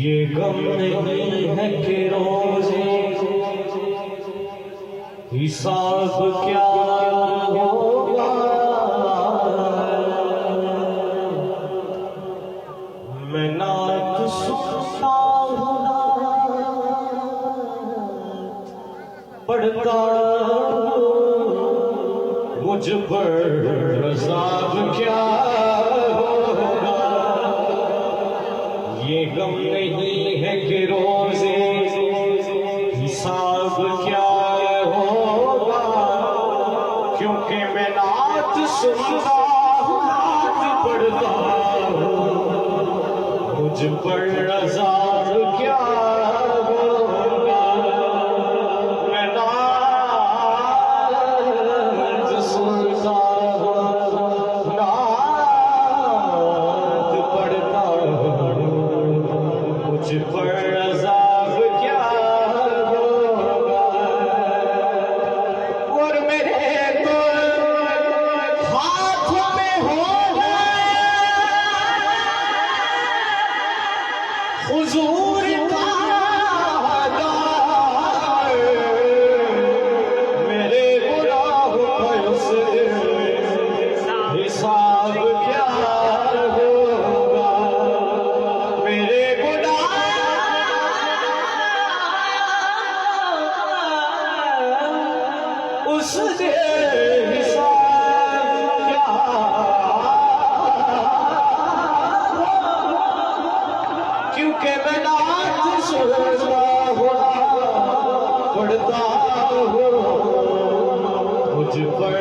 ये गम नहीं है कि रोज़े हिसाब क्या होगा। मैं नात सुनता हूँ, पढ़ता मुझ पर अज़ाब क्या होगा। ये गम नहीं है कि रोज़े हिसाब क्या होगा, क्योंकि मैं नात सुनता हूँ, नात पढ़ता हूँ, मुझ पर अज़ाब क्या होगा। मैं नात सुनता हूँ, नात पढ़ता हूँ, मुझ पर अज़ाब क्या होगा। और मेरे तो हाथों में होगा हुजूर का दार, मेरे गुनाहों का उससे हिसाब क्या होगा। मेरे गुनाह उससे हिसाब क्या, क्योंकि मैं नात सुनता हूँ, पढ़ता हूँ, मुझ पर